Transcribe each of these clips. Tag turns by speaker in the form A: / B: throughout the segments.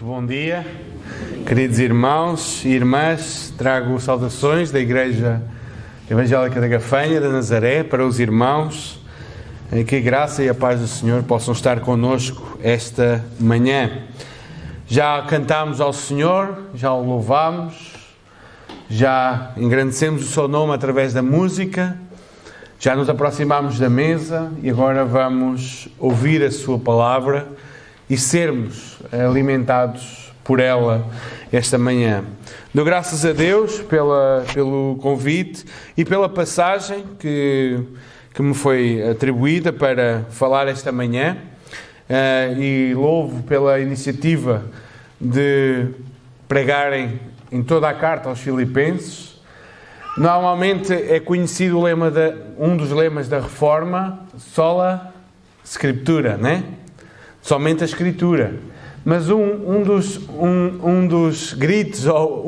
A: Muito bom dia, queridos irmãos e irmãs. Trago saudações da Igreja Evangélica da Gafanha, da Nazaré, para os irmãos. Que a graça e a paz do Senhor possam estar connosco esta manhã. Já cantámos ao Senhor, já o louvámos, já engrandecemos o seu nome através da música, já nos aproximámos da mesa e agora vamos ouvir a sua palavra e sermos alimentados por ela esta manhã. Dou graças a Deus pelo convite e pela passagem que me foi atribuída para falar esta manhã, e louvo pela iniciativa de pregarem em toda a carta aos Filipenses. Normalmente é conhecido o lema um dos lemas da Reforma, sola Scriptura, né? Somente a Escritura. Mas um dos gritos, ou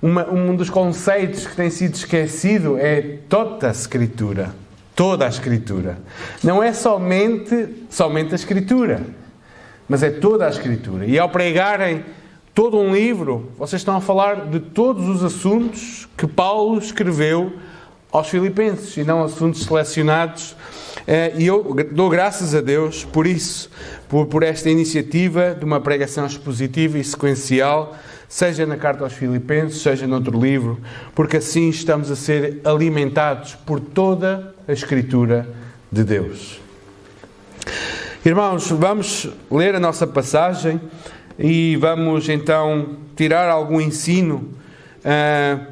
A: um dos conceitos que tem sido esquecido é toda a Escritura. Toda a Escritura. Não é somente a Escritura, mas é toda a Escritura. E ao pregarem todo um livro, vocês estão a falar de todos os assuntos que Paulo escreveu aos Filipenses, e não assuntos selecionados. E eu dou graças a Deus por isso, por esta iniciativa de uma pregação expositiva e sequencial, seja na carta aos Filipenses, seja noutro livro, porque assim estamos a ser alimentados por toda a Escritura de Deus. Irmãos, vamos ler a nossa passagem e vamos então tirar algum ensino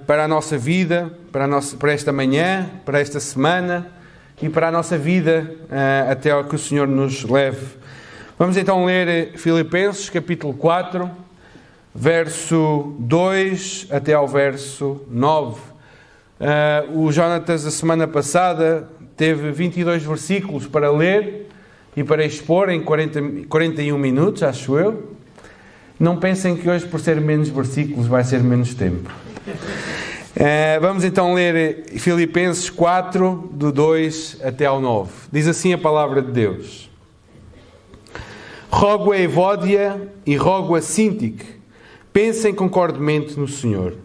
A: para a nossa vida, para esta manhã, para esta semana e para a nossa vida até ao que o Senhor nos leve. Vamos então ler Filipenses capítulo 4, verso 2 até ao verso 9. O Jonatas, a semana passada, teve 22 versículos para ler e para expor em 41 minutos, acho eu. Não pensem que hoje, por ser menos versículos, vai ser menos tempo. Vamos então ler Filipenses 4, do 2 até ao 9. Diz assim a palavra de Deus. Rogo a Evódia e rogo a Síntique, pensem concordemente no Senhor.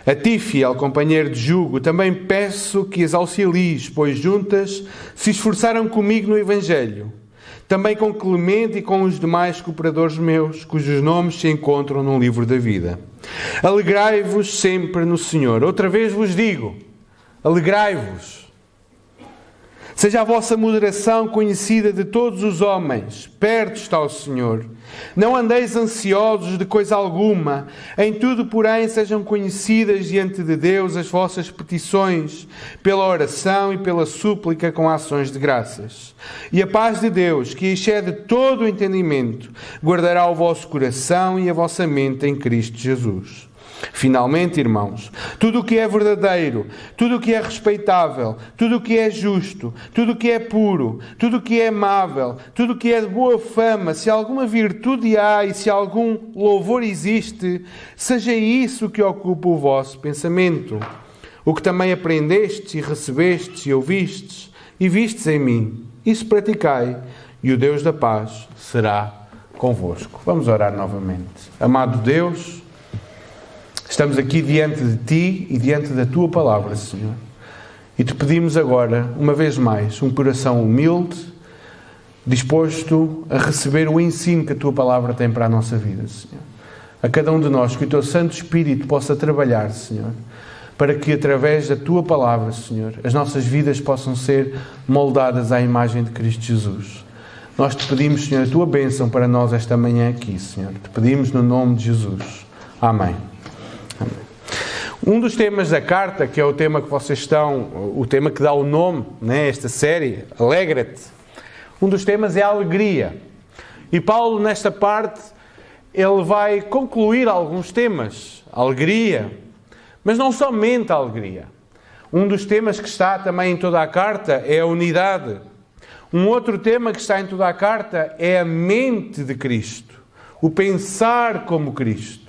A: A ti, fiel companheiro de jugo, também peço que as auxilies, pois juntas se esforçaram comigo no Evangelho. Também com Clemente e com os demais cooperadores meus, cujos nomes se encontram no livro da vida. Alegrai-vos sempre no Senhor. Outra vez vos digo, alegrai-vos. Seja a vossa moderação conhecida de todos os homens. Perto está o Senhor. Não andeis ansiosos de coisa alguma. Em tudo, porém, sejam conhecidas diante de Deus as vossas petições, pela oração e pela súplica com ações de graças. E a paz de Deus, que excede todo o entendimento, guardará o vosso coração e a vossa mente em Cristo Jesus. Finalmente, irmãos, tudo o que é verdadeiro, tudo o que é respeitável, tudo o que é justo, tudo o que é puro, tudo o que é amável, tudo o que é de boa fama, se alguma virtude há e se algum louvor existe, seja isso que ocupe o vosso pensamento. O que também aprendestes e recebestes e ouvistes e vistes em mim, isso praticai, e o Deus da paz será convosco. Vamos orar novamente. Amado Deus, estamos aqui diante de Ti e diante da Tua palavra, Senhor. E Te pedimos agora, uma vez mais, um coração humilde, disposto a receber o ensino que a Tua palavra tem para a nossa vida, Senhor. A cada um de nós, que o Teu Santo Espírito possa trabalhar, Senhor, para que através da Tua palavra, Senhor, as nossas vidas possam ser moldadas à imagem de Cristo Jesus. Nós Te pedimos, Senhor, a Tua bênção para nós esta manhã aqui, Senhor. Te pedimos no nome de Jesus. Amém. Um dos temas da carta, que é o tema que vocês o tema que dá o nome, né, a esta série, Alegra-te. Um dos temas é a alegria. E Paulo, nesta parte, ele vai concluir alguns temas. A alegria, mas não somente a alegria. Um dos temas que está também em toda a carta é a unidade. Um outro tema que está em toda a carta é a mente de Cristo. O pensar como Cristo.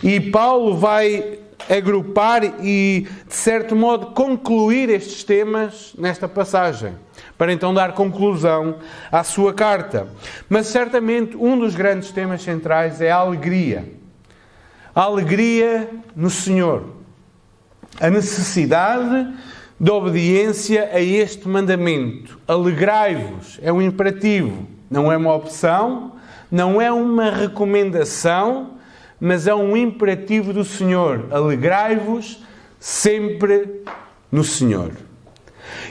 A: E Paulo vai agrupar e, de certo modo, concluir estes temas nesta passagem, para então dar conclusão à sua carta. Mas, certamente, um dos grandes temas centrais é a alegria. A alegria no Senhor. A necessidade de obediência a este mandamento. Alegrai-vos. É um imperativo. Não é uma opção, não é uma recomendação, mas é um imperativo do Senhor. Alegrai-vos sempre no Senhor.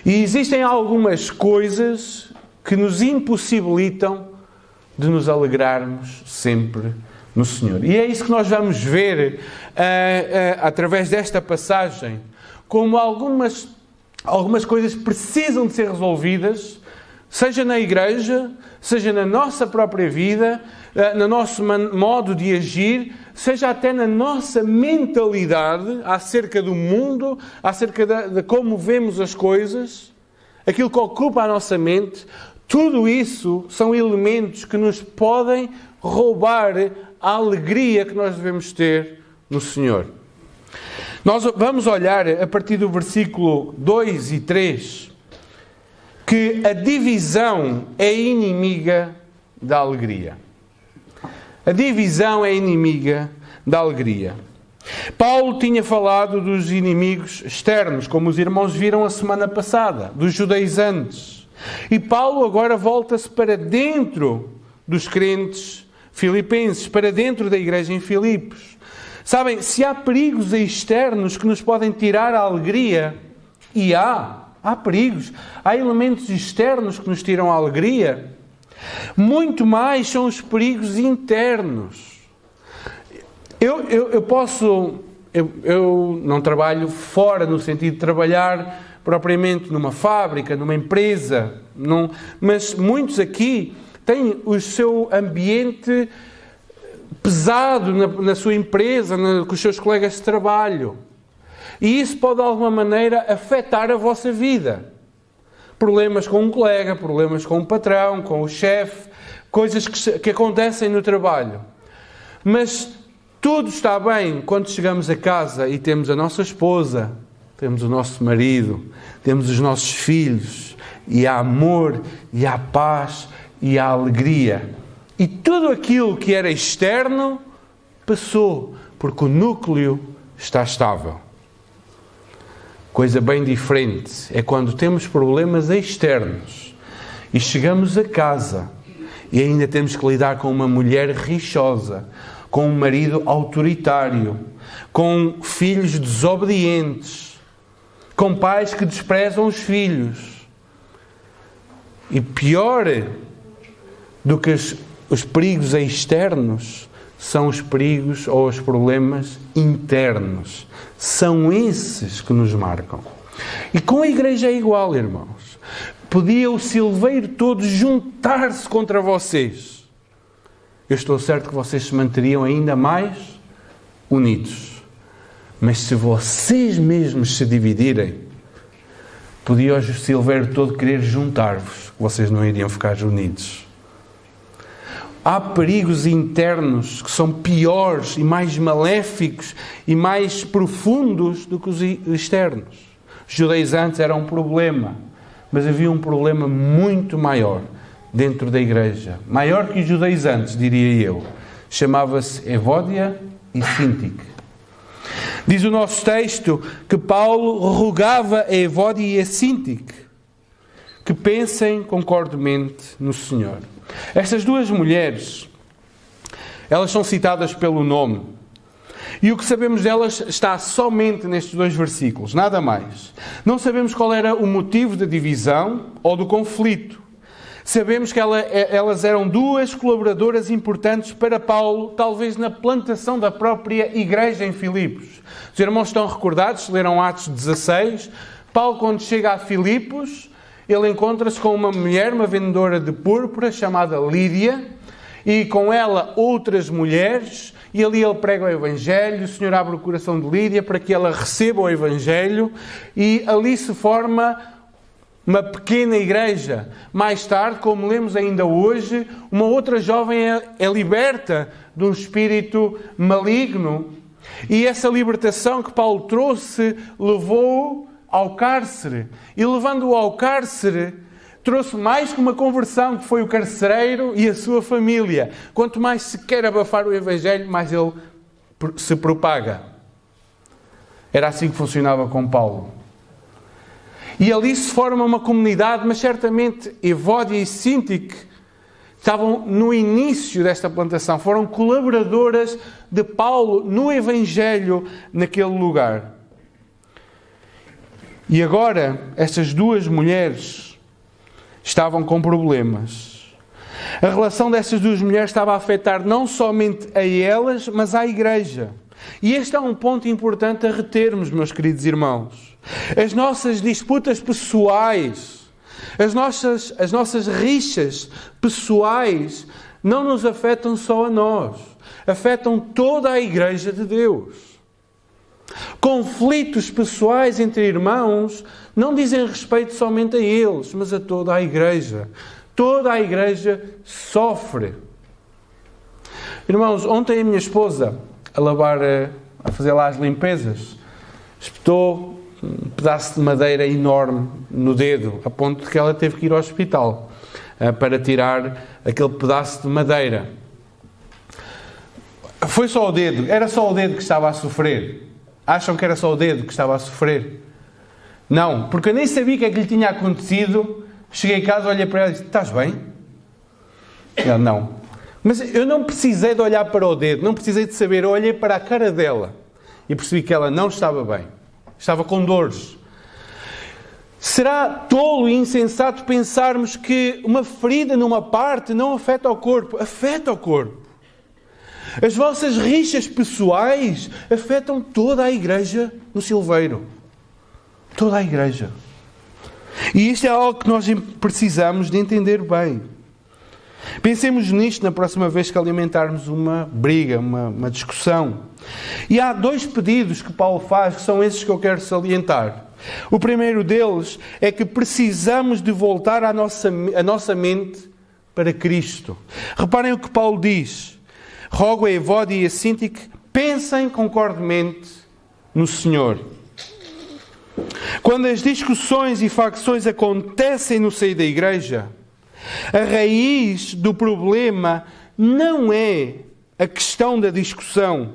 A: E existem algumas coisas que nos impossibilitam de nos alegrarmos sempre no Senhor. E é isso que nós vamos ver através desta passagem, como algumas coisas precisam de ser resolvidas, seja na igreja, seja na nossa própria vida, no nosso modo de agir, seja até na nossa mentalidade acerca do mundo, acerca de como vemos as coisas, aquilo que ocupa a nossa mente. Tudo isso são elementos que nos podem roubar a alegria que nós devemos ter no Senhor. Nós vamos olhar a partir do versículo 2 e 3 que a divisão é inimiga da alegria. A divisão é inimiga da alegria. Paulo tinha falado dos inimigos externos, como os irmãos viram a semana passada, dos judaizantes. E Paulo agora volta-se para dentro dos crentes filipenses, para dentro da igreja em Filipos. Sabem, se há perigos externos que nos podem tirar a alegria, e há perigos, há elementos externos que nos tiram a alegria, muito mais são os perigos internos. Eu não trabalho fora, no sentido de trabalhar propriamente numa fábrica, numa empresa, mas muitos aqui têm o seu ambiente pesado na sua empresa, com os seus colegas de trabalho. E isso pode, de alguma maneira, afetar a vossa vida. Problemas com um colega, problemas com um patrão, com o chefe, coisas que acontecem no trabalho. Mas tudo está bem quando chegamos a casa e temos a nossa esposa, temos o nosso marido, temos os nossos filhos, e há amor, e há paz, e há alegria. E tudo aquilo que era externo passou, porque o núcleo está estável. Coisa bem diferente é quando temos problemas externos e chegamos a casa e ainda temos que lidar com uma mulher rixosa, com um marido autoritário, com filhos desobedientes, com pais que desprezam os filhos. E pior do que os perigos externos são os perigos ou os problemas internos. São esses que nos marcam. E com a igreja é igual, irmãos. Podia o silveiro todo juntar-se contra vocês. Eu estou certo que vocês se manteriam ainda mais unidos. Mas se vocês mesmos se dividirem, podia o silveiro todo querer juntar-vos. Vocês não iriam ficar unidos. Há perigos internos que são piores e mais maléficos e mais profundos do que os externos. Os judaizantes eram um problema, mas havia um problema muito maior dentro da igreja. Maior que os judaizantes, diria eu. Chamava-se Evódia e Síntique. Diz o nosso texto que Paulo rogava a Evódia e a Síntique que pensem concordemente no Senhor. Estas duas mulheres, elas são citadas pelo nome. E o que sabemos delas está somente nestes 2 versículos, nada mais. Não sabemos qual era o motivo da divisão ou do conflito. Sabemos que elas eram 2 colaboradoras importantes para Paulo, talvez na plantação da própria igreja em Filipos. Os irmãos estão recordados, leram Atos 16. Paulo, quando chega a Filipos, ele encontra-se com uma mulher, uma vendedora de púrpura, chamada Lídia, e com ela outras mulheres, e ali ele prega o Evangelho. O Senhor abre o coração de Lídia para que ela receba o Evangelho, e ali se forma uma pequena igreja. Mais tarde, como lemos ainda hoje, uma outra jovem é liberta de um espírito maligno E essa libertação que Paulo trouxe levou-o ao cárcere. E levando-o ao cárcere, trouxe mais que uma conversão, que foi o carcereiro e a sua família. Quanto mais se quer abafar o Evangelho, mais ele se propaga. Era assim que funcionava com Paulo. E ali se forma uma comunidade, mas certamente Evódia e Síntique estavam no início desta plantação. Foram colaboradoras de Paulo no Evangelho naquele lugar. E agora, estas duas mulheres estavam com problemas. A relação destas duas mulheres estava a afetar não somente a elas, mas à igreja. E este é um ponto importante a retermos, meus queridos irmãos. As nossas disputas pessoais, as nossas rixas pessoais não nos afetam só a nós, afetam toda a igreja de Deus. Conflitos pessoais entre irmãos não dizem respeito somente a eles, mas a toda a igreja. Toda a igreja sofre. Irmãos, ontem a minha esposa, a fazer lá as limpezas, espetou um pedaço de madeira enorme no dedo, a ponto de que ela teve que ir ao hospital para tirar aquele pedaço de madeira. Foi só o dedo, era só o dedo que estava a sofrer. Acham que era só o dedo que estava a sofrer? Não, porque eu nem sabia o que é que lhe tinha acontecido. Cheguei a casa, olhei para ela e disse: estás bem? Ela: não. Mas eu não precisei de olhar para o dedo, não precisei de saber. Eu olhei para a cara dela e percebi que ela não estava bem. Estava com dores. Será tolo e insensato pensarmos que uma ferida numa parte não afeta o corpo? Afeta o corpo. As vossas rixas pessoais afetam toda a igreja no Silveiro. Toda a igreja. E isto é algo que nós precisamos de entender bem. Pensemos nisto na próxima vez que alimentarmos uma briga, uma discussão. E há dois pedidos que Paulo faz, que são esses que eu quero salientar. O primeiro deles é que precisamos de voltar a nossa mente para Cristo. Reparem o que Paulo diz: rogo a Evódia e a Síntique, pensem concordemente no Senhor. Quando as discussões e facções acontecem no seio da igreja, a raiz do problema não é a questão da discussão.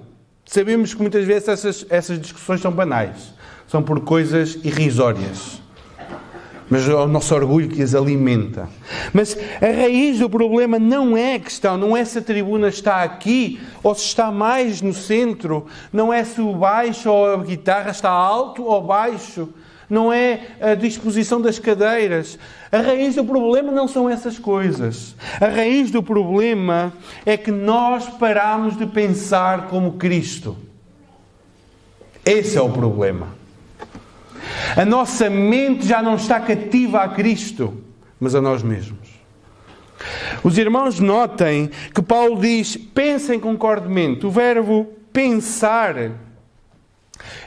A: Sabemos que muitas vezes essas discussões são banais. São por coisas irrisórias. Mas é o nosso orgulho que as alimenta. Mas a raiz do problema não é a questão. Não é se a tribuna está aqui ou se está mais no centro. Não é se o baixo ou a guitarra está alto ou baixo. Não é a disposição das cadeiras. A raiz do problema não são essas coisas. A raiz do problema é que nós paramos de pensar como Cristo. Esse é o problema. A nossa mente já não está cativa a Cristo, mas a nós mesmos. Os irmãos notem que Paulo diz: pensem concordemente. O verbo pensar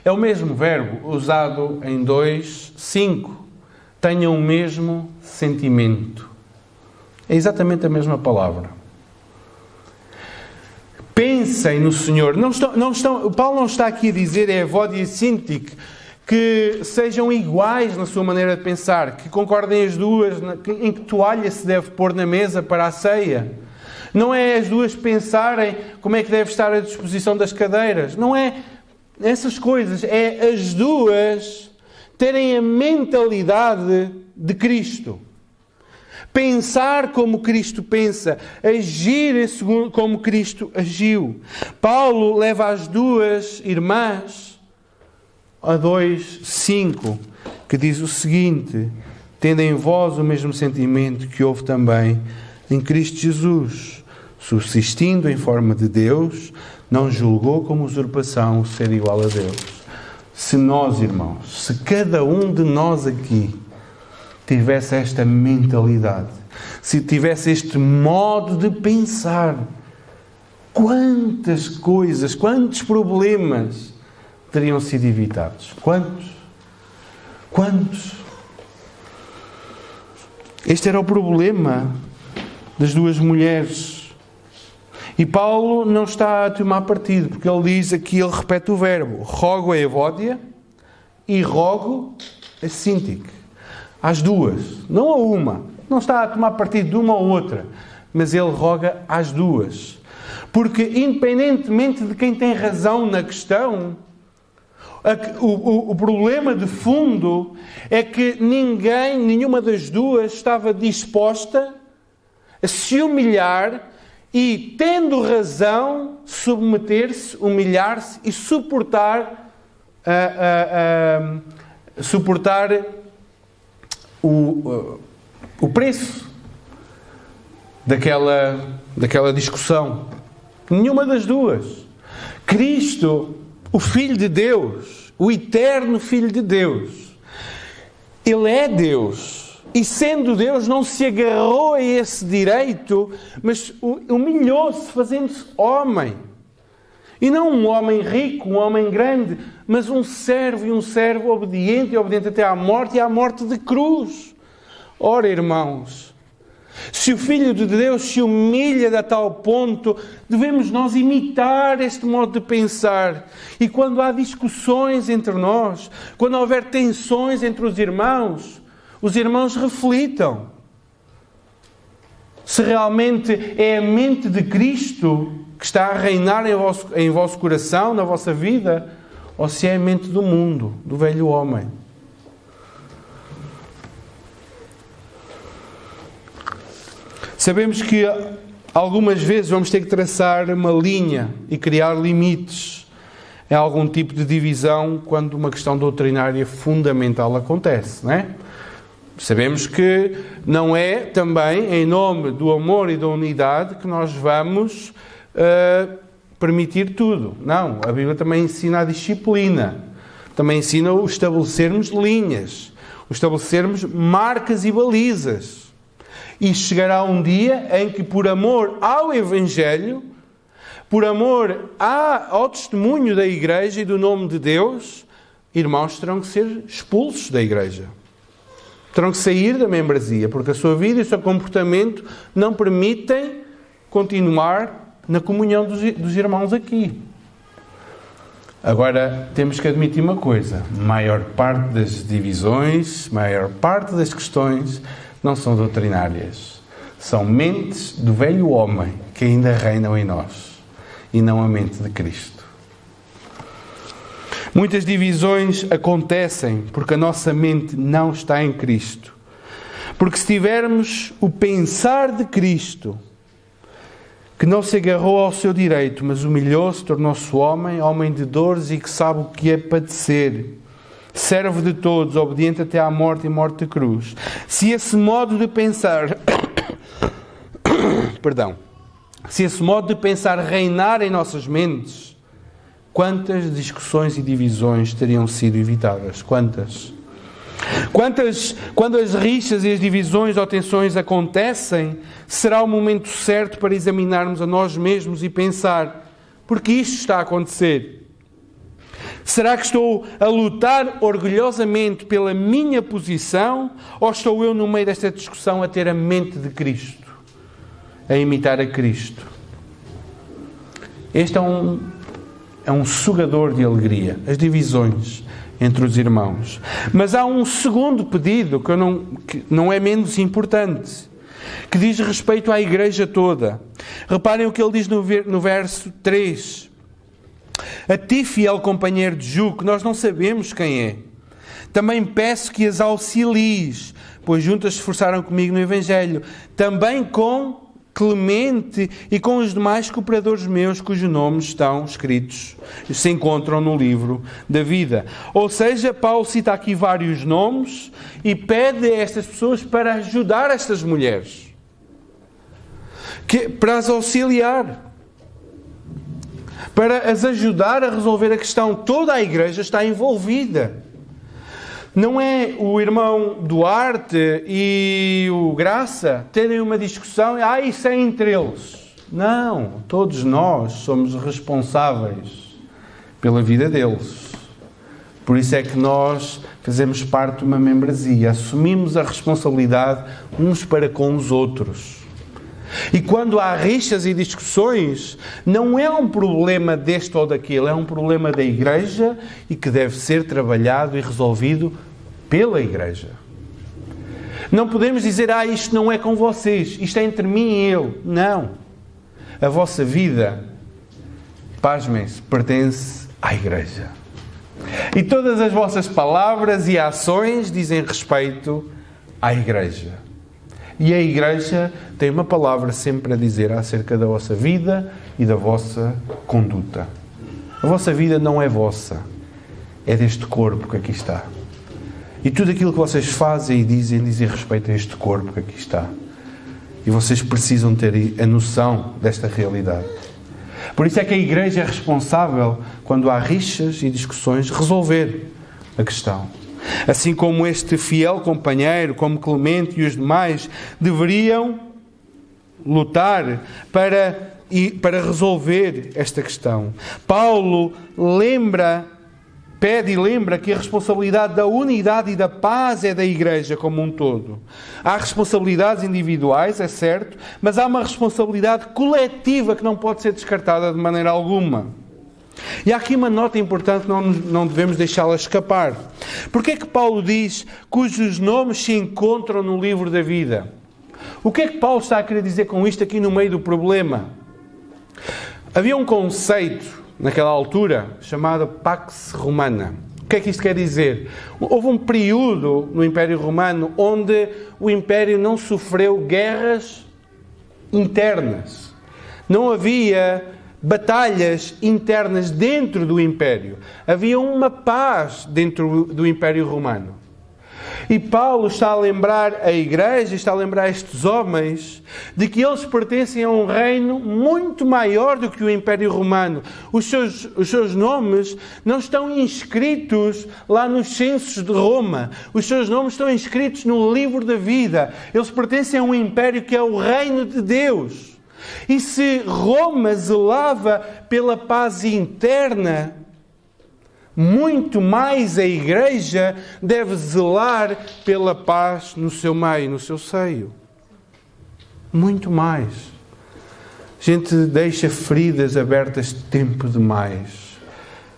A: é o mesmo verbo usado em 2:5. Tenham o mesmo sentimento. É exatamente a mesma palavra. Pensem no Senhor. Paulo não está aqui a dizer, é Evódia e Síntique, que sejam iguais na sua maneira de pensar, que concordem as duas em que toalha se deve pôr na mesa para a ceia. Não é as duas pensarem como é que deve estar a disposição das cadeiras. Não é essas coisas. É as duas terem a mentalidade de Cristo. Pensar como Cristo pensa. Agir como Cristo agiu. Paulo leva as duas irmãs a 2:5, que diz o seguinte: tendo em vós o mesmo sentimento que houve também em Cristo Jesus, subsistindo em forma de Deus, não julgou como usurpação ser igual a Deus. Se nós, irmãos, se cada um de nós aqui tivesse esta mentalidade, se tivesse este modo de pensar, quantas coisas, quantos problemas teriam sido evitados? Quantos? Este era o problema das duas mulheres. E Paulo não está a tomar partido, porque ele diz aqui, ele repete o verbo: rogo a Evódia e rogo a Síntique. Às duas, não a uma. Não está a tomar partido de uma ou outra, mas ele roga às duas. Porque, independentemente de quem tem razão na questão, o problema de fundo é que nenhuma das duas estava disposta a se humilhar e, tendo razão, submeter-se, humilhar-se e suportar o preço daquela discussão. Nenhuma das duas. Cristo, o Filho de Deus, o eterno Filho de Deus, Ele é Deus. E sendo Deus, não se agarrou a esse direito, mas humilhou-se, fazendo-se homem. E não um homem rico, um homem grande, mas um servo obediente e obediente até à morte e à morte de cruz. Ora, irmãos, se o Filho de Deus se humilha a tal ponto, devemos nós imitar este modo de pensar. E quando há discussões entre nós, quando houver tensões entre os irmãos reflitam. Se realmente é a mente de Cristo que está a reinar em vosso coração, na vossa vida, ou se é a mente do mundo, do velho homem. Sabemos que algumas vezes vamos ter que traçar uma linha e criar limites em algum tipo de divisão quando uma questão doutrinária fundamental acontece, não é? Sabemos que não é também em nome do amor e da unidade que nós vamos permitir tudo. Não, a Bíblia também ensina a disciplina. Também ensina o estabelecermos linhas, o estabelecermos marcas e balizas. E chegará um dia em que, por amor ao Evangelho, por amor ao testemunho da Igreja e do nome de Deus, irmãos terão que ser expulsos da Igreja. Terão que sair da membresia, porque a sua vida e o seu comportamento não permitem continuar na comunhão dos irmãos aqui. Agora, temos que admitir uma coisa: a maior parte das divisões, a maior parte das questões não são doutrinárias. São mentes do velho homem que ainda reinam em nós, e não a mente de Cristo. Muitas divisões acontecem porque a nossa mente não está em Cristo. Porque se tivermos o pensar de Cristo, que não se agarrou ao seu direito, mas humilhou-se, tornou-se homem de dores e que sabe o que é padecer, servo de todos, obediente até à morte e morte de cruz. Se esse modo de pensar, se esse modo de pensar reinar em nossas mentes, quantas discussões e divisões teriam sido evitadas? Quantas? Quando as rixas e as divisões ou tensões acontecem, será o momento certo para examinarmos a nós mesmos e pensar: por que isto está a acontecer? Será que estou a lutar orgulhosamente pela minha posição, ou estou eu no meio desta discussão a ter a mente de Cristo, a imitar a Cristo? Este é um sugador de alegria, as divisões entre os irmãos. Mas há um segundo pedido que não é menos importante, que diz respeito à igreja toda. Reparem o que ele diz no verso 3. A ti, fiel companheiro de jugo, que nós não sabemos quem é, também peço que as auxilies, pois juntas se esforçaram comigo no Evangelho, também com Clemente e com os demais cooperadores meus cujos nomes estão escritos, se encontram no livro da vida. Ou seja, Paulo cita aqui vários nomes e pede a estas pessoas para ajudar estas mulheres, para as auxiliar, para as ajudar a resolver a questão. Toda a igreja está envolvida. Não é o irmão Duarte e o Graça terem uma discussão, isso é entre eles. Não, todos nós somos responsáveis pela vida deles. Por isso é que nós fazemos parte de uma membresia, assumimos a responsabilidade uns para com os outros. E quando há rixas e discussões, não é um problema deste ou daquele, é um problema da igreja e que deve ser trabalhado e resolvido pela igreja. Não podemos dizer, isto não é com vocês, isto é entre mim e ele. Não. A vossa vida, pasmem-se, pertence à igreja. E todas as vossas palavras e ações dizem respeito à igreja. E a igreja tem uma palavra sempre a dizer acerca da vossa vida e da vossa conduta. A vossa vida não é vossa, é deste corpo que aqui está. E tudo aquilo que vocês fazem e dizem respeito a este corpo que aqui está. E vocês precisam ter a noção desta realidade. Por isso é que a igreja é responsável, quando há rixas e discussões, resolver a questão. Assim como este fiel companheiro, como Clemente e os demais, deveriam lutar para resolver esta questão. Paulo pede e lembra que a responsabilidade da unidade e da paz é da igreja como um todo. Há responsabilidades individuais, é certo, mas há uma responsabilidade coletiva que não pode ser descartada de maneira alguma. E há aqui uma nota importante que não devemos deixá-la escapar. Porque é que Paulo diz cujos nomes se encontram no livro da vida? O que é que Paulo está a querer dizer com isto aqui no meio do problema? Havia um conceito naquela altura chamado Pax Romana. O que é que isto quer dizer? Houve um período no Império Romano onde o Império não sofreu guerras internas. Não havia batalhas internas dentro do Império. Havia uma paz dentro do Império Romano. E Paulo está a lembrar a igreja, está a lembrar estes homens, de que eles pertencem a um reino muito maior do que o Império Romano. Os seus nomes não estão inscritos lá nos censos de Roma. Os seus nomes estão inscritos no livro da vida. Eles pertencem a um império que é o reino de Deus. E se Roma zelava pela paz interna, muito mais a igreja deve zelar pela paz no seu meio, no seu seio. Muito mais. A gente deixa feridas abertas tempo demais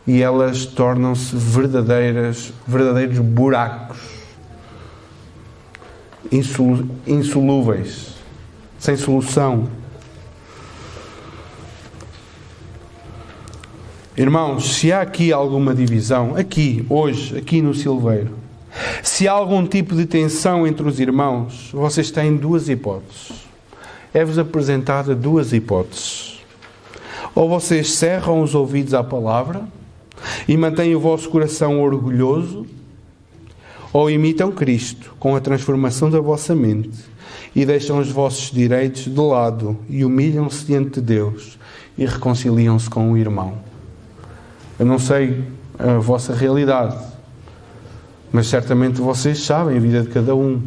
A: e elas tornam-se verdadeiros buracos, insolúveis, sem solução. Irmãos, se há aqui alguma divisão, hoje, aqui no Silveiro, se há algum tipo de tensão entre os irmãos, vocês têm duas hipóteses. É-vos apresentada duas hipóteses. Ou vocês cerram os ouvidos à palavra e mantêm o vosso coração orgulhoso, ou imitam Cristo com a transformação da vossa mente e deixam os vossos direitos de lado e humilham-se diante de Deus e reconciliam-se com o irmão. Eu não sei a vossa realidade, mas certamente vocês sabem a vida de cada um.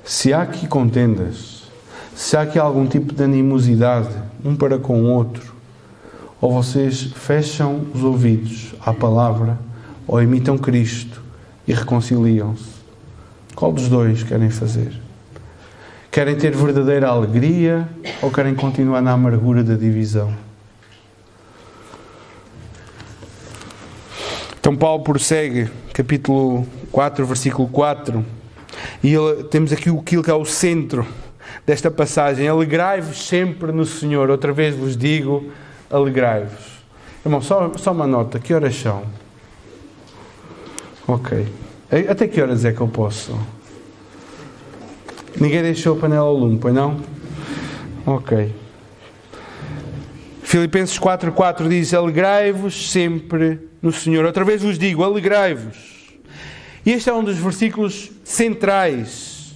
A: Se há aqui contendas, se há aqui algum tipo de animosidade, um para com o outro, ou vocês fecham os ouvidos à palavra, ou imitam Cristo e reconciliam-se. Qual dos dois querem fazer? Querem ter verdadeira alegria ou querem continuar na amargura da divisão? Então Paulo prossegue, capítulo 4, versículo 4, e temos aqui aquilo que é o centro desta passagem. Alegrai-vos sempre no Senhor. Outra vez vos digo, alegrai-vos. Irmão, só uma nota, que horas são? Ok. Até que horas é que eu posso? Ninguém deixou a panela ao lume, pois não? Ok. Filipenses 4:4 diz, alegrai-vos sempre no Senhor. Outra vez vos digo, alegrai-vos. E este é um dos versículos centrais.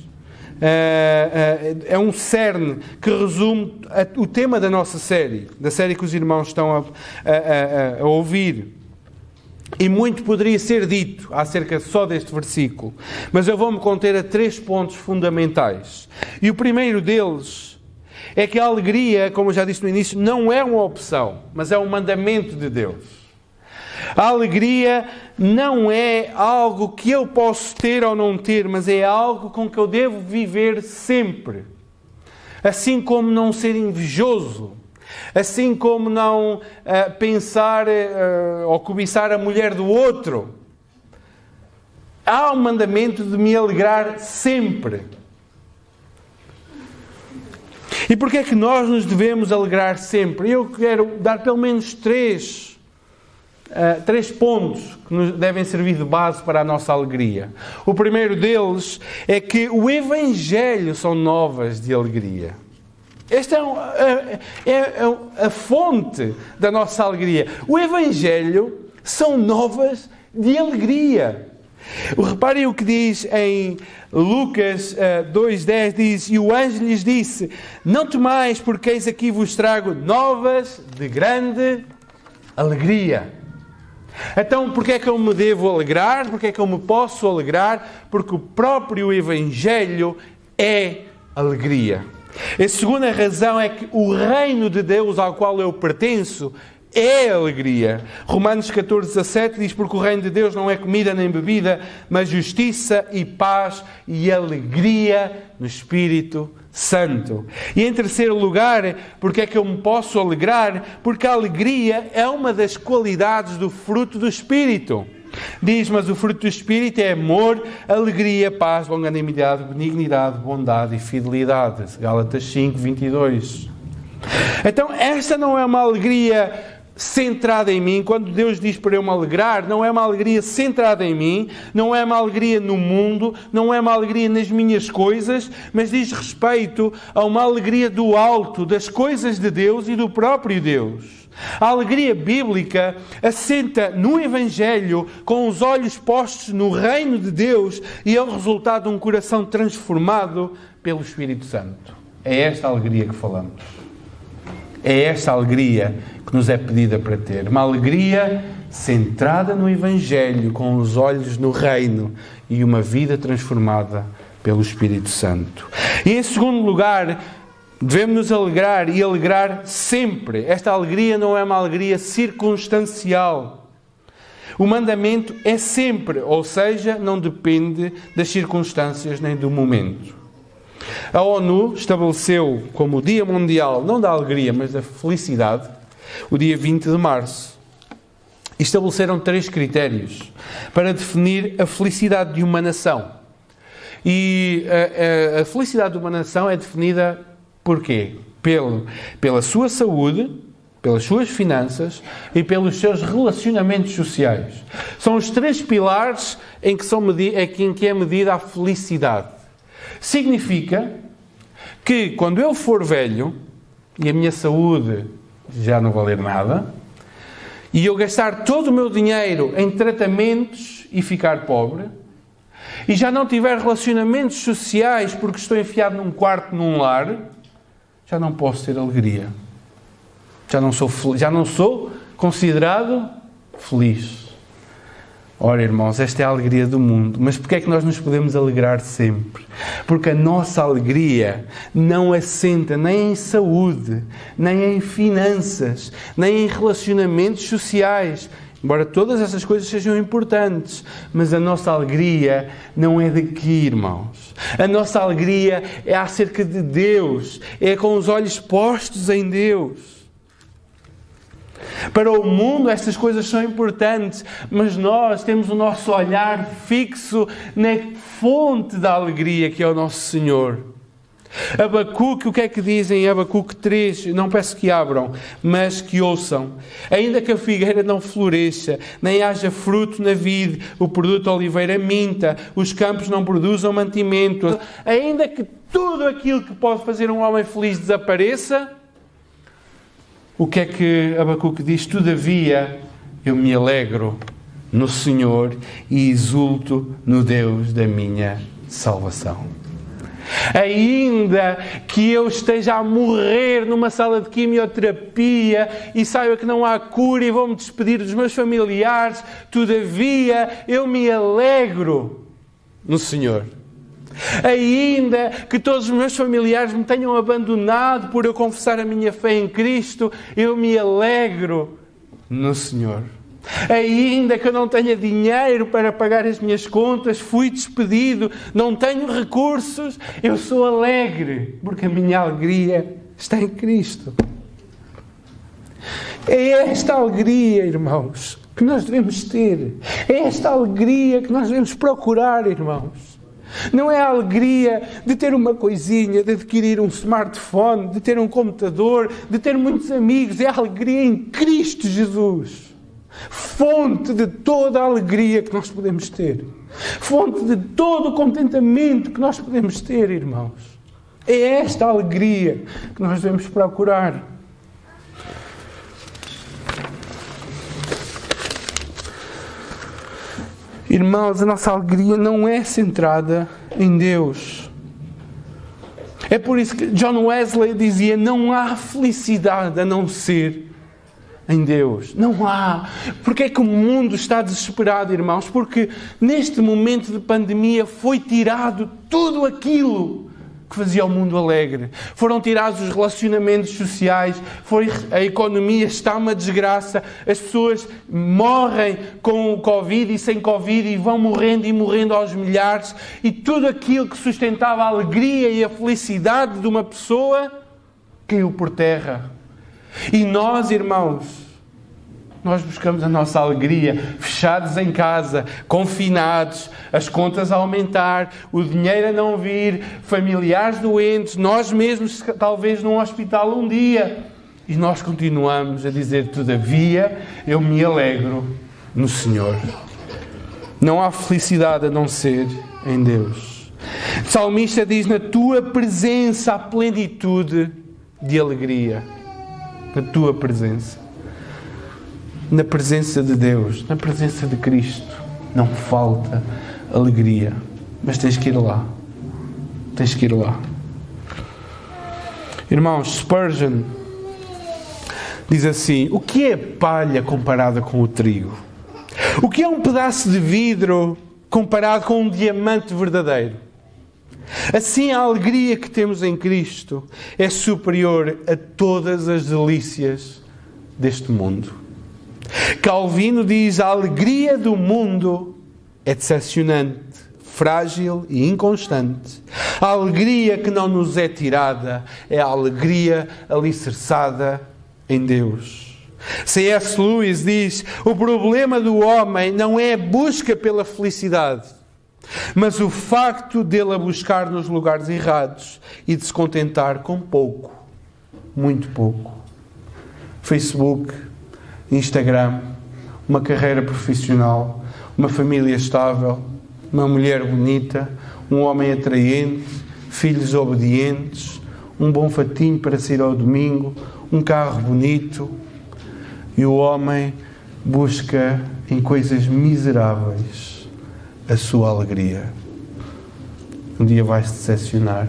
A: É um cerne que resume o tema da nossa série, da série que os irmãos estão a ouvir. E muito poderia ser dito acerca só deste versículo, mas eu vou-me conter a 3 pontos fundamentais. E o primeiro deles é que a alegria, como eu já disse no início, não é uma opção, mas é um mandamento de Deus. A alegria não é algo que eu posso ter ou não ter, mas é algo com que eu devo viver sempre. assim como não ser invejoso, assim como não pensar ou cobiçar a mulher do outro. Há um mandamento de me alegrar sempre. E porquê é que nós nos devemos alegrar sempre? Eu quero dar pelo menos três pontos que nos devem servir de base para a nossa alegria. O primeiro deles é que o Evangelho são novas de alegria. Esta é a fonte da nossa alegria. O Evangelho são novas de alegria. Reparem o que diz em Lucas 2,10, diz: e o anjo lhes disse: não temais, porque eis aqui vos trago novas de grande alegria. Então, porque é que eu me devo alegrar? Porque é que eu me posso alegrar? Porque o próprio Evangelho é alegria. A segunda razão é que o reino de Deus ao qual eu pertenço é alegria. Romanos 14,17 diz: porque o reino de Deus não é comida nem bebida, mas justiça e paz e alegria no Espírito Santo. E em terceiro lugar, porque é que eu me posso alegrar? Porque a alegria é uma das qualidades do fruto do Espírito. Diz: mas o fruto do Espírito é amor, alegria, paz, longanimidade, benignidade, bondade e fidelidade. Gálatas 5:22. Então, esta não é uma alegria centrada em mim. Quando Deus diz para eu me alegrar, não é uma alegria centrada em mim, não é uma alegria no mundo, não é uma alegria nas minhas coisas, mas diz respeito a uma alegria do alto, das coisas de Deus e do próprio Deus. A alegria bíblica assenta no Evangelho, com os olhos postos no reino de Deus, e é o resultado de um coração transformado pelo Espírito Santo. É esta alegria que falamos. É esta alegria que nos é pedida para ter. Uma alegria centrada no Evangelho, com os olhos no reino e uma vida transformada pelo Espírito Santo. E em segundo lugar, devemos nos alegrar e alegrar sempre. Esta alegria não é uma alegria circunstancial. O mandamento é sempre, ou seja, não depende das circunstâncias nem do momento. A ONU estabeleceu como Dia Mundial, não da alegria, mas da felicidade, o dia 20 de março. Estabeleceram 3 critérios para definir a felicidade de uma nação. E a felicidade de uma nação é definida por quê? Pela sua saúde, pelas suas finanças e pelos seus relacionamentos sociais. São os 3 pilares em que é medida a felicidade. Significa que quando eu for velho e a minha saúde já não valer nada, e eu gastar todo o meu dinheiro em tratamentos e ficar pobre, e já não tiver relacionamentos sociais porque estou enfiado num quarto num lar, já não posso ter alegria. Já não sou considerado feliz. Ora, irmãos, esta é a alegria do mundo. Mas porquê é que nós nos podemos alegrar sempre? Porque a nossa alegria não assenta nem em saúde, nem em finanças, nem em relacionamentos sociais. Embora todas essas coisas sejam importantes, mas a nossa alegria não é daqui, irmãos. A nossa alegria é acerca de Deus, é com os olhos postos em Deus. Para o mundo estas coisas são importantes, mas nós temos o nosso olhar fixo na fonte da alegria que é o nosso Senhor. Abacuque, o que é que diz em Abacuque 3? Não peço que abram, mas que ouçam. Ainda que a figueira não floresça, nem haja fruto na vide, o produto da oliveira minta, os campos não produzam mantimento, ainda que tudo aquilo que pode fazer um homem feliz desapareça, o que é que Abacuque diz? Todavia, eu me alegro no Senhor e exulto no Deus da minha salvação. Ainda que eu esteja a morrer numa sala de quimioterapia e saiba que não há cura e vou-me despedir dos meus familiares, todavia eu me alegro no Senhor. Ainda que todos os meus familiares me tenham abandonado por eu confessar a minha fé em Cristo, eu me alegro no Senhor. Ainda que eu não tenha dinheiro para pagar as minhas contas, fui despedido, não tenho recursos, eu sou alegre, porque a minha alegria está em Cristo. É esta alegria, irmãos, que nós devemos ter. É esta alegria que nós devemos procurar, irmãos. Não é a alegria de ter uma coisinha, de adquirir um smartphone, de ter um computador, de ter muitos amigos. É a alegria em Cristo Jesus. Fonte de toda a alegria que nós podemos ter. Fonte de todo o contentamento que nós podemos ter, irmãos. É esta alegria que nós devemos procurar. Irmãos, a nossa alegria não é centrada em Deus. É por isso que John Wesley dizia: não há felicidade a não ser em Deus. Não há. Porque é que o mundo está desesperado, irmãos? Porque neste momento de pandemia foi tirado tudo aquilo que fazia o mundo alegre. Foram tirados os relacionamentos sociais, a economia está uma desgraça, as pessoas morrem com o Covid e sem Covid e vão morrendo e morrendo aos milhares, e tudo aquilo que sustentava a alegria e a felicidade de uma pessoa caiu por terra. E nós, irmãos, nós buscamos a nossa alegria, fechados em casa, confinados, as contas a aumentar, o dinheiro a não vir, familiares doentes, nós mesmos talvez num hospital um dia. E nós continuamos a dizer: todavia, eu me alegro no Senhor. Não há felicidade a não ser em Deus. O salmista diz: na tua presença há plenitude de alegria. Na tua presença. Na presença de Deus, na presença de Cristo, não falta alegria. Mas tens que ir lá. Tens que ir lá. Irmãos, Spurgeon diz assim: o que é palha comparada com o trigo? O que é um pedaço de vidro comparado com um diamante verdadeiro? Assim, a alegria que temos em Cristo é superior a todas as delícias deste mundo. Calvino diz: a alegria do mundo é decepcionante, frágil e inconstante. A alegria que não nos é tirada é a alegria alicerçada em Deus. C.S. Lewis diz: o problema do homem não é a busca pela felicidade, mas o facto dele a buscar nos lugares errados e de se contentar com pouco, muito pouco. Facebook, Instagram, uma carreira profissional, uma família estável, uma mulher bonita, um homem atraente, filhos obedientes, um bom fatinho para sair ao domingo, um carro bonito. E o homem busca em coisas miseráveis a sua alegria. Um dia vai-se decepcionar.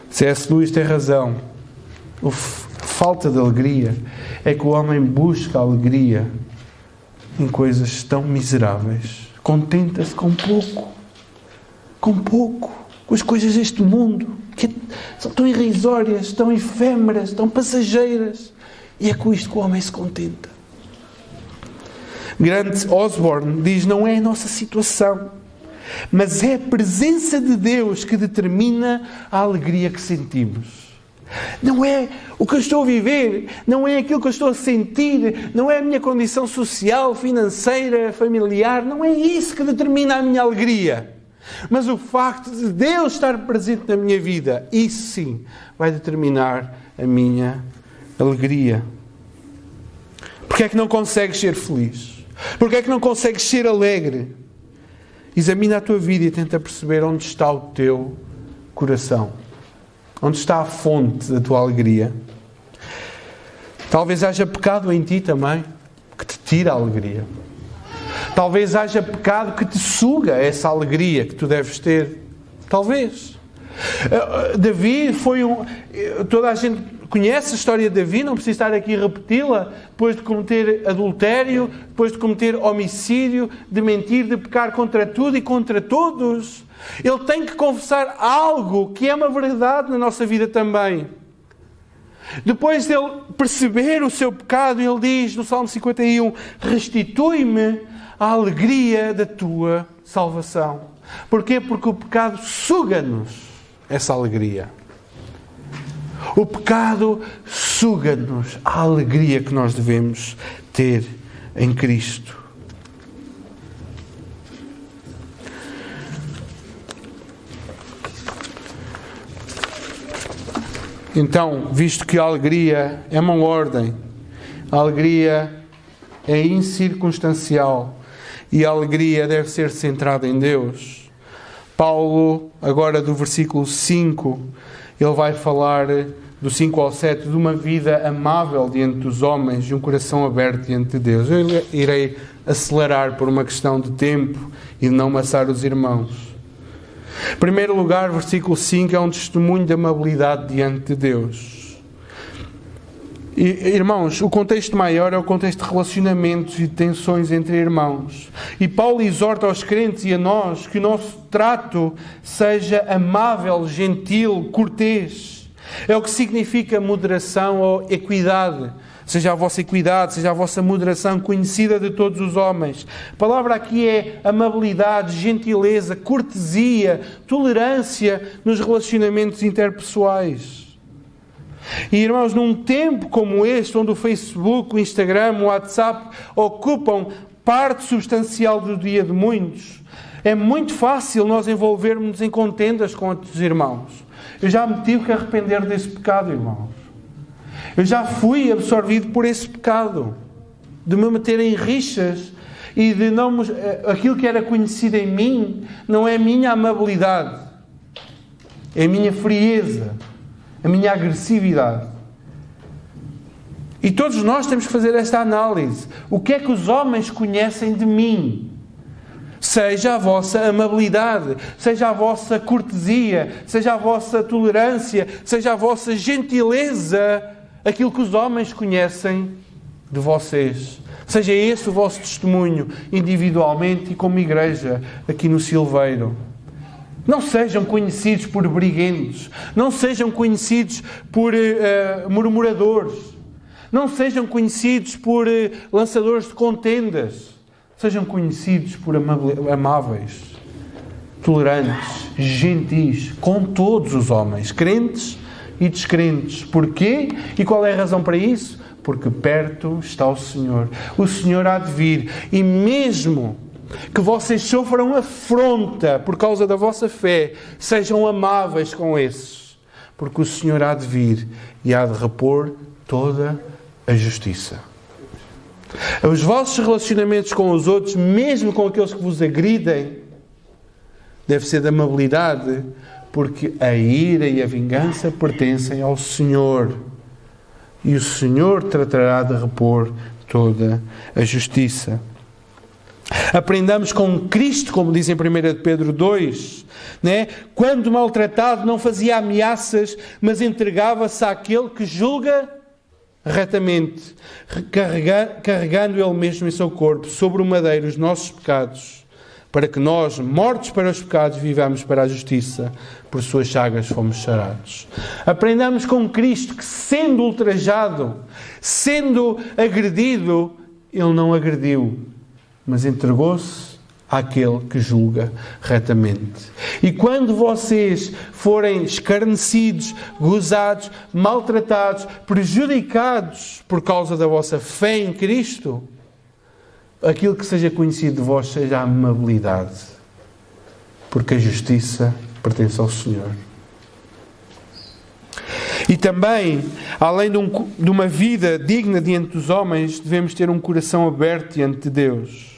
A: C.S. Lewis tem razão. A falta de alegria é que o homem busca alegria em coisas tão miseráveis. Contenta-se com pouco, com as coisas deste mundo, que são tão irrisórias, tão efêmeras, tão passageiras, e é com isto que o homem se contenta. Grant Osborne diz: não é a nossa situação, mas é a presença de Deus que determina a alegria que sentimos. Não é o que eu estou a viver, não é aquilo que eu estou a sentir, não é a minha condição social, financeira, familiar, não é isso que determina a minha alegria. Mas o facto de Deus estar presente na minha vida, isso sim vai determinar a minha alegria. Porquê é que não consegues ser feliz? Porquê é que não consegues ser alegre? Examina a tua vida e tenta perceber onde está o teu coração. Onde está a fonte da tua alegria? Talvez haja pecado em ti também, que te tira a alegria. Talvez haja pecado que te suga essa alegria que tu deves ter. Talvez. Davi foi toda a gente conhece a história de Davi, não preciso estar aqui a repeti-la. Depois de cometer adultério, depois de cometer homicídio, de mentir, de pecar contra tudo e contra todos, ele tem que confessar algo que é uma verdade na nossa vida também. Depois de ele perceber o seu pecado, ele diz no Salmo 51, restitui-me a alegria da tua salvação. Porquê? Porque o pecado suga-nos essa alegria. O pecado suga-nos a alegria que nós devemos ter em Cristo. Então, visto que a alegria é uma ordem, a alegria é incircunstancial e a alegria deve ser centrada em Deus, Paulo, agora do versículo 5, ele vai falar do 5 ao 7 de uma vida amável diante dos homens e um coração aberto diante de Deus. Eu irei acelerar por uma questão de tempo e de não amassar os irmãos. Em primeiro lugar, versículo 5 é um testemunho de amabilidade diante de Deus. E, irmãos, o contexto maior é o contexto de relacionamentos e de tensões entre irmãos. E Paulo exorta aos crentes e a nós que o nosso trato seja amável, gentil, cortês. É o que significa moderação ou equidade. Seja a vossa equidade, seja a vossa moderação conhecida de todos os homens. A palavra aqui é amabilidade, gentileza, cortesia, tolerância nos relacionamentos interpessoais. E, irmãos, num tempo como este, onde o Facebook, o Instagram, o WhatsApp ocupam parte substancial do dia de muitos, é muito fácil nós envolvermos em contendas com outros irmãos. Eu já me tive que arrepender desse pecado, irmãos. Eu já fui absorvido por esse pecado, de me meter em rixas e de não... Aquilo que era conhecido em mim não é a minha amabilidade, é a minha frieza, a minha agressividade. E todos nós temos que fazer esta análise. O que é que os homens conhecem de mim? Seja a vossa amabilidade, seja a vossa cortesia, seja a vossa tolerância, seja a vossa gentileza, aquilo que os homens conhecem de vocês. Seja esse o vosso testemunho, individualmente e como igreja, aqui no Silveiro. Não sejam conhecidos por briguentos, não sejam conhecidos por murmuradores, não sejam conhecidos por lançadores de contendas. Sejam conhecidos por amáveis, tolerantes, gentis, com todos os homens, crentes e descrentes. Porquê? E qual é a razão para isso? Porque perto está o Senhor. O Senhor há de vir. E mesmo que vocês sofram afronta por causa da vossa fé, sejam amáveis com esses. Porque o Senhor há de vir e há de repor toda a justiça. Os vossos relacionamentos com os outros, mesmo com aqueles que vos agridem, deve ser de amabilidade, porque a ira e a vingança pertencem ao Senhor. E o Senhor tratará de repor toda a justiça. Aprendamos com Cristo, como diz em 1 Pedro 2, né? Quando maltratado não fazia ameaças, mas entregava-se àquele que julga retamente, carregando Ele mesmo em seu corpo, sobre o madeiro, os nossos pecados, para que nós, mortos para os pecados, vivamos para a justiça. Por suas chagas fomos sarados. Aprendamos com Cristo que, sendo ultrajado, sendo agredido, Ele não agrediu, mas entregou-se àquele que julga retamente. E quando vocês forem escarnecidos, gozados, maltratados, prejudicados por causa da vossa fé em Cristo, aquilo que seja conhecido de vós seja a amabilidade, porque a justiça pertence ao Senhor. E também, além de uma vida digna diante dos homens, devemos ter um coração aberto diante de Deus.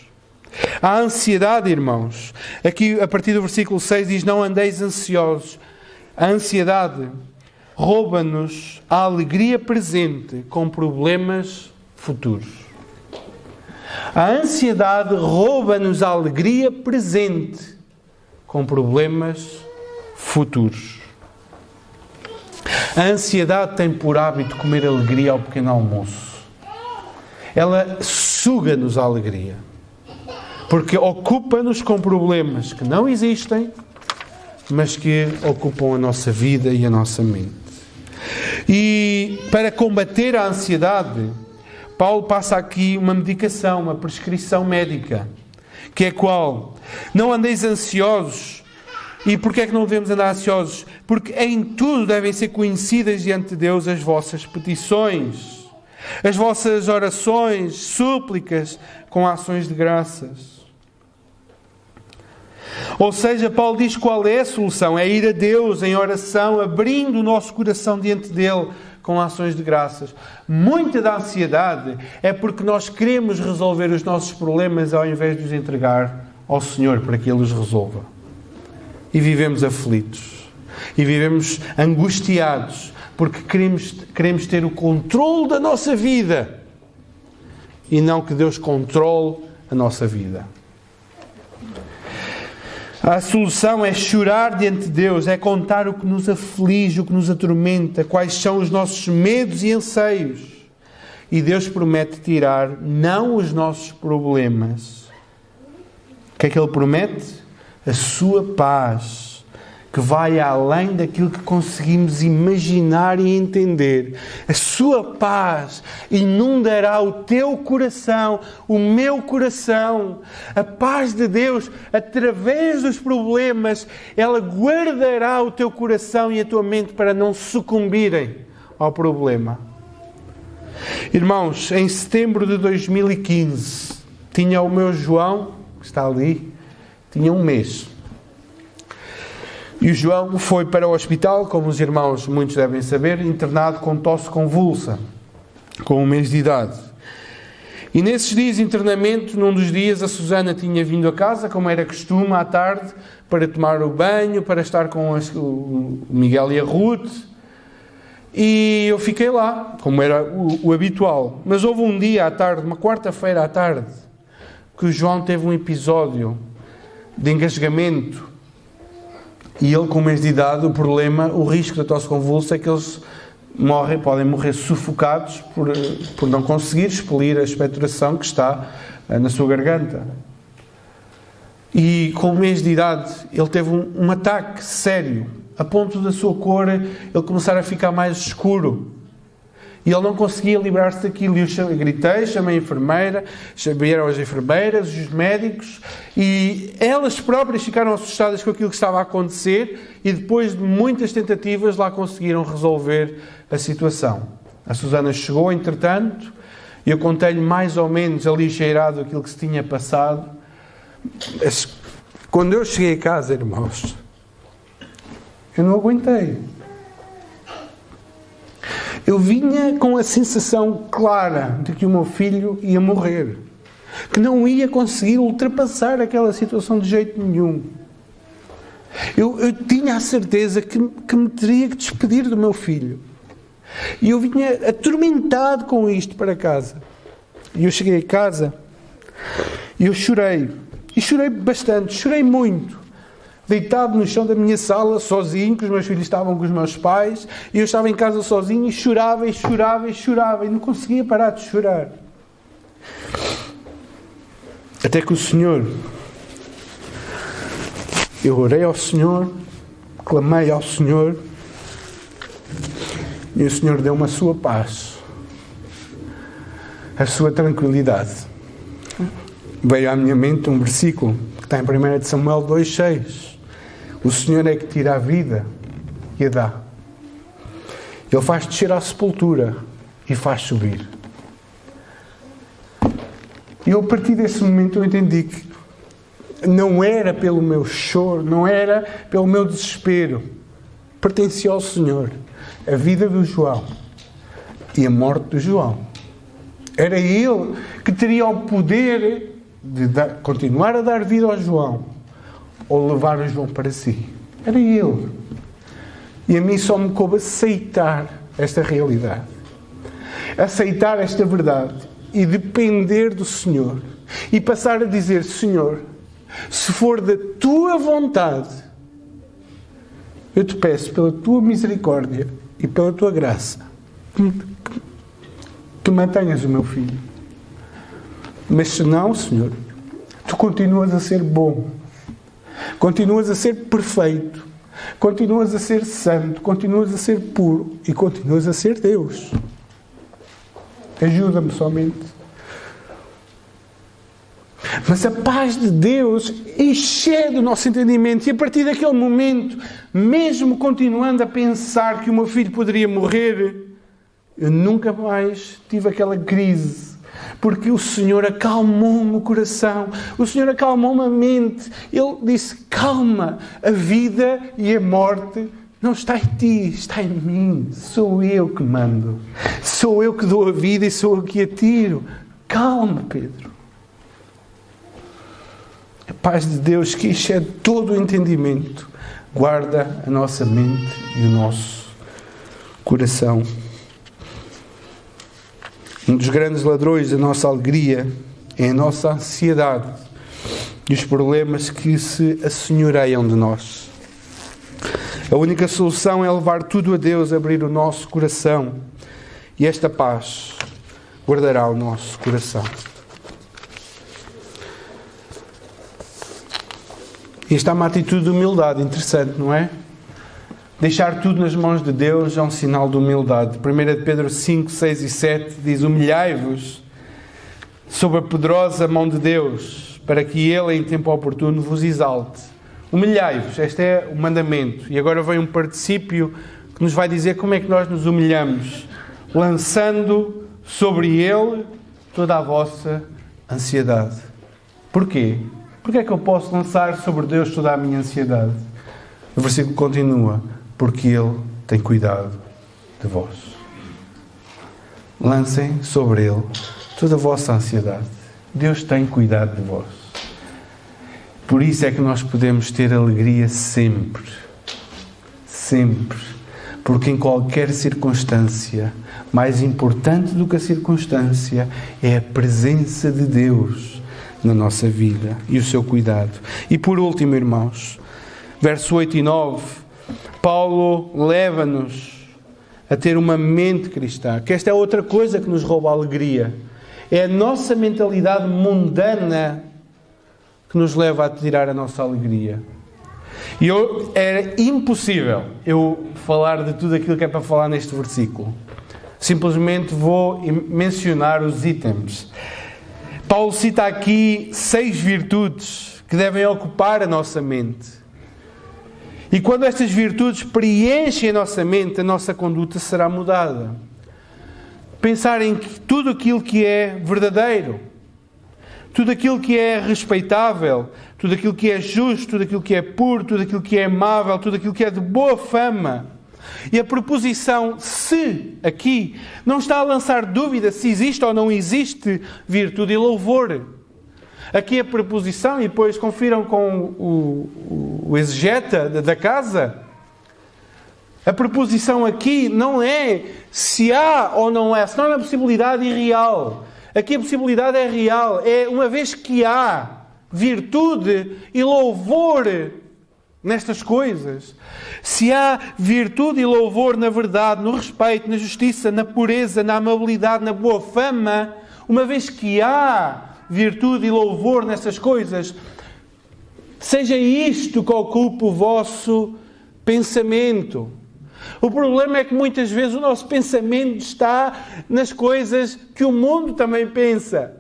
A: A ansiedade, irmãos, aqui a partir do versículo 6 diz: não andeis ansiosos. A ansiedade rouba-nos a alegria presente com problemas futuros. A ansiedade rouba-nos a alegria presente com problemas futuros. A ansiedade tem por hábito comer alegria ao pequeno almoço. Ela suga-nos a alegria, porque ocupa-nos com problemas que não existem, mas que ocupam a nossa vida e a nossa mente. E para combater a ansiedade, Paulo passa aqui uma medicação, uma prescrição médica, que é qual? Não andeis ansiosos. E porquê é que não devemos andar ansiosos? Porque em tudo devem ser conhecidas diante de Deus as vossas petições, as vossas orações, súplicas, com ações de graças. Ou seja, Paulo diz qual é a solução: é ir a Deus em oração, abrindo o nosso coração diante dele, com ações de graças. Muita da ansiedade é porque nós queremos resolver os nossos problemas ao invés de os entregar ao Senhor para que Ele os resolva. E vivemos aflitos. E vivemos angustiados porque queremos ter o controle da nossa vida e não que Deus controle a nossa vida. A solução é chorar diante de Deus, é contar o que nos aflige, o que nos atormenta, quais são os nossos medos e anseios. E Deus promete tirar não os nossos problemas. O que é que Ele promete? A sua paz, que vai além daquilo que conseguimos imaginar e entender. A sua paz inundará o teu coração, o meu coração. A paz de Deus, através dos problemas, ela guardará o teu coração e a tua mente para não sucumbirem ao problema. Irmãos, em setembro de 2015, tinha o meu João, que está ali, tinha um mês. E o João foi para o hospital, como os irmãos muitos devem saber, internado com tosse convulsa, com um mês de idade. E nesses dias de internamento, num dos dias, a Susana tinha vindo a casa, como era costume, à tarde, para tomar o banho, para estar com o Miguel e a Ruth. E eu fiquei lá, como era o habitual. Mas houve um dia à tarde, uma quarta-feira à tarde, que o João teve um episódio de engasgamento. E ele, com um mês de idade, o problema, o risco da tosse convulsa é que eles podem morrer sufocados por não conseguir expelir a expectoração que está na sua garganta. E com um mês de idade, ele teve um ataque sério, a ponto da sua cor ele começar a ficar mais escuro. E ele não conseguia livrar-se daquilo. E eu gritei, chamei a enfermeira, vieram as enfermeiras, os médicos, e elas próprias ficaram assustadas com aquilo que estava a acontecer, e depois de muitas tentativas lá conseguiram resolver a situação. A Susana chegou, entretanto, e eu contei-lhe mais ou menos aligeirado aquilo que se tinha passado. Mas, quando eu cheguei a casa, irmãos, eu não aguentei. Eu vinha com a sensação clara de que o meu filho ia morrer, que não ia conseguir ultrapassar aquela situação de jeito nenhum. Eu tinha a certeza que me teria que despedir do meu filho. E eu vinha atormentado com isto para casa. E eu cheguei a casa e eu chorei. E chorei bastante, chorei muito. Deitado no chão da minha sala, sozinho, que os meus filhos estavam com os meus pais, e eu estava em casa sozinho e chorava, e chorava, e chorava, e não conseguia parar de chorar. Até que o Senhor, eu orei ao Senhor, clamei ao Senhor, e o Senhor deu-me a sua paz, a sua tranquilidade. Veio à minha mente um versículo que está em 1 Samuel 2,6. O Senhor é que tira a vida e a dá. Ele faz descer à sepultura e faz subir. E eu, a partir desse momento, eu entendi que não era pelo meu choro, não era pelo meu desespero. Pertencia ao Senhor a vida do João e a morte do João. Era Ele que teria o poder de continuar a dar vida ao João ou levar o João para si. Era Ele. E a mim só me coube aceitar esta realidade. Aceitar esta verdade e depender do Senhor. E passar a dizer: Senhor, se for da Tua vontade, eu te peço pela Tua misericórdia e pela Tua graça que mantenhas o meu filho. Mas se não, Senhor, Tu continuas a ser bom. Continuas a ser perfeito.
B: continuas a ser santo, continuas a ser puro e continuas a ser Deus. Ajuda-me somente. Mas a paz de Deus excede o nosso entendimento, e a partir daquele momento, mesmo continuando a pensar que o meu filho poderia morrer, eu nunca mais tive aquela crise, porque o Senhor acalmou-me o coração, o Senhor acalmou-me a mente. Ele disse: calma, a vida e a morte não está em ti, está em mim. Sou eu que mando, sou eu que dou a vida e sou eu que a tiro. Calma, Pedro. A paz de Deus, que excede todo o entendimento, guarda a nossa mente e o nosso coração. Um dos grandes ladrões da nossa alegria é a nossa ansiedade e os problemas que se assenhoreiam de nós. A única solução é levar tudo a Deus, abrir o nosso coração, e esta paz guardará o nosso coração. Esta é uma atitude de humildade interessante, não é? Deixar tudo nas mãos de Deus é um sinal de humildade. 1 Pedro 5, 6 e 7 diz: humilhai-vos sob a poderosa mão de Deus, para que Ele, em tempo oportuno, vos exalte. Humilhai-vos, este é o mandamento. E agora vem um particípio que nos vai dizer como é que nós nos humilhamos. Lançando sobre Ele toda a vossa ansiedade. Porquê? Porque é que eu posso lançar sobre Deus toda a minha ansiedade? O versículo continua: porque Ele tem cuidado de vós. Lancem sobre Ele toda a vossa ansiedade. Deus tem cuidado de vós. Por isso é que nós podemos ter alegria sempre. Sempre. Porque em qualquer circunstância, mais importante do que a circunstância é a presença de Deus na nossa vida e o seu cuidado. E por último, irmãos, verso 8 e 9, Paulo leva-nos a ter uma mente cristã, que esta é outra coisa que nos rouba a alegria. É a nossa mentalidade mundana que nos leva a tirar a nossa alegria. E era impossível eu falar de tudo aquilo que é para falar neste versículo. Simplesmente vou mencionar os itens. Paulo cita aqui 6 virtudes que devem ocupar a nossa mente. E quando estas virtudes preenchem a nossa mente, a nossa conduta será mudada. Pensar em tudo aquilo que é verdadeiro, tudo aquilo que é respeitável, tudo aquilo que é justo, tudo aquilo que é puro, tudo aquilo que é amável, tudo aquilo que é de boa fama. E a preposição se, aqui, não está a lançar dúvida se existe ou não existe virtude e louvor. Aqui a preposição, e depois confiram com o exegeta da casa, a preposição aqui não é se há ou não é, senão é uma possibilidade irreal. Aqui a possibilidade é real, é uma vez que há virtude e louvor nestas coisas. Se há virtude e louvor na verdade, no respeito, na justiça, na pureza, na amabilidade, na boa fama, uma vez que há virtude e louvor nessas coisas, seja isto que ocupe o vosso pensamento. O problema é que muitas vezes o nosso pensamento está nas coisas que o mundo também pensa.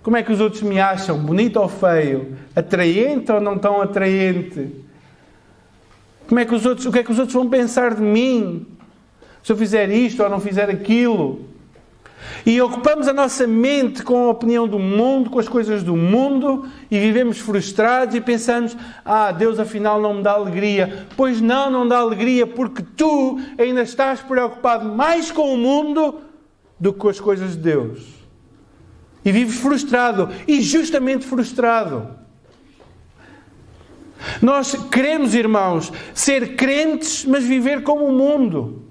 B: Como é que os outros me acham? Bonito ou feio? Atraente ou não tão atraente? O que é que os outros vão pensar de mim? Se eu fizer isto ou não fizer aquilo? E ocupamos a nossa mente com a opinião do mundo, com as coisas do mundo, e vivemos frustrados e pensamos: Deus afinal não me dá alegria. Pois não dá alegria, porque tu ainda estás preocupado mais com o mundo do que com as coisas de Deus. E vives frustrado, e justamente frustrado. Nós queremos, irmãos, ser crentes, mas viver como o mundo.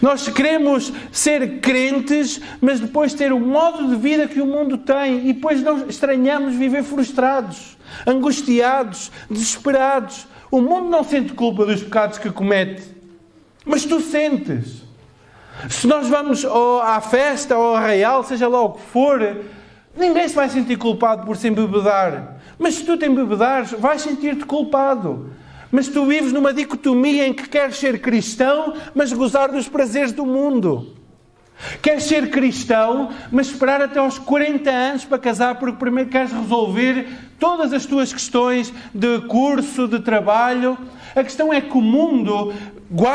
B: Nós queremos ser crentes, mas depois ter o modo de vida que o mundo tem. E depois nós estranhamos viver frustrados, angustiados, desesperados. O mundo não sente culpa dos pecados que comete, mas tu sentes. Se nós vamos à festa ou ao arraial, seja lá o que for, ninguém se vai sentir culpado por se embebedar. Mas se tu te embebedares, vais sentir-te culpado. Mas tu vives numa dicotomia em que queres ser cristão, mas gozar dos prazeres do mundo. Queres ser cristão, mas esperar até aos 40 anos para casar, porque primeiro queres resolver todas as tuas questões de curso, de trabalho. A questão é que o mundo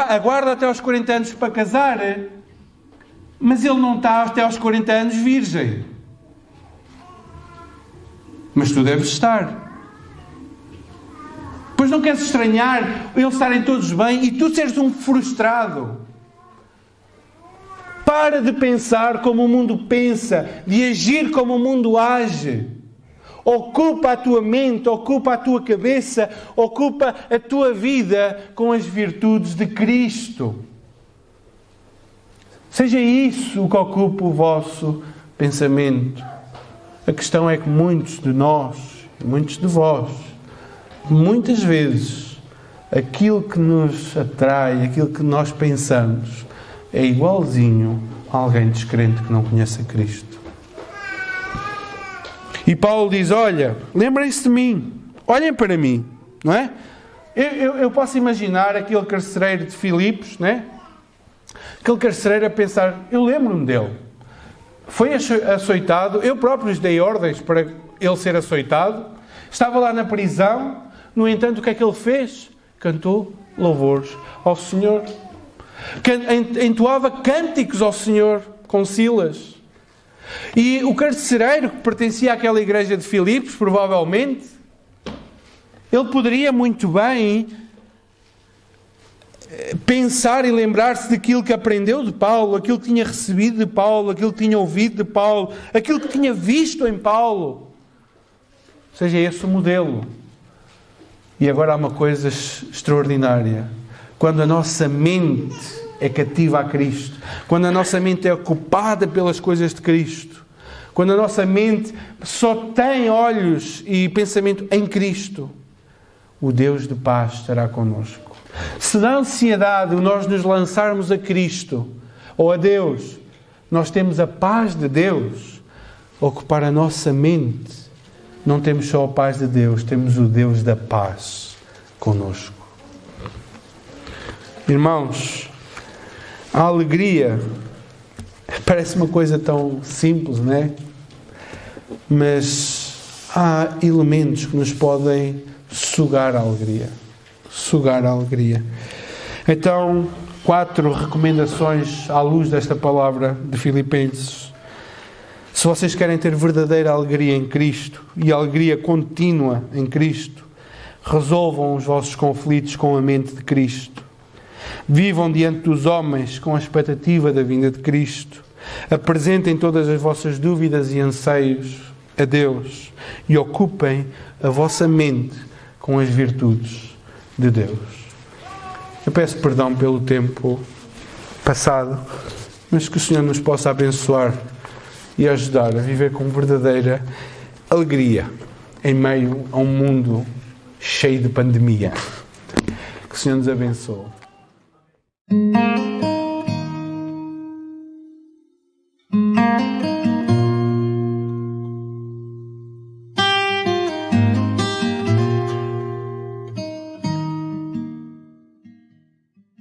B: aguarda até aos 40 anos para casar, mas ele não está até aos 40 anos virgem. Mas tu deves estar. Pois não queres estranhar eles estarem todos bem e tu seres um frustrado. Para de pensar como o mundo pensa, de agir como o mundo age. Ocupa a tua mente, ocupa a tua cabeça, ocupa a tua vida com as virtudes de Cristo. Seja isso o que ocupa o vosso pensamento. A questão é que muitos de nós, muitos de vós, muitas vezes, aquilo que nos atrai, aquilo que nós pensamos, é igualzinho a alguém descrente que não conhece a Cristo. E Paulo diz, olha, lembrem-se de mim, olhem para mim, não é? Eu posso imaginar aquele carcereiro de Filipos, não é? Aquele carcereiro a pensar, eu lembro-me dele. Foi açoitado, eu próprio lhes dei ordens para ele ser açoitado, estava lá na prisão, no entanto, o que é que ele fez? Cantou louvores ao Senhor. Entoava cânticos ao Senhor com Silas. E o carcereiro que pertencia àquela igreja de Filipos, provavelmente, ele poderia muito bem pensar e lembrar-se daquilo que aprendeu de Paulo, aquilo que tinha recebido de Paulo, aquilo que tinha ouvido de Paulo, aquilo que tinha visto em Paulo. Seja esse o modelo. E agora há uma coisa extraordinária. Quando a nossa mente é cativa a Cristo, quando a nossa mente é ocupada pelas coisas de Cristo, quando a nossa mente só tem olhos e pensamento em Cristo, o Deus de paz estará connosco. Se na ansiedade nós nos lançarmos a Cristo ou a Deus, nós temos a paz de Deus ocupar a nossa mente. Não temos só a paz de Deus, temos o Deus da paz connosco. Irmãos, a alegria parece uma coisa tão simples, não é? Mas há elementos que nos podem sugar a alegria. Sugar a alegria. Então, 4 recomendações à luz desta palavra de Filipenses. Se vocês querem ter verdadeira alegria em Cristo e alegria contínua em Cristo, resolvam os vossos conflitos com a mente de Cristo. Vivam diante dos homens com a expectativa da vinda de Cristo. Apresentem todas as vossas dúvidas e anseios a Deus e ocupem a vossa mente com as virtudes de Deus. Eu peço perdão pelo tempo passado, mas que o Senhor nos possa abençoar e ajudar a viver com verdadeira alegria em meio a um mundo cheio de pandemia. Que o Senhor nos abençoe.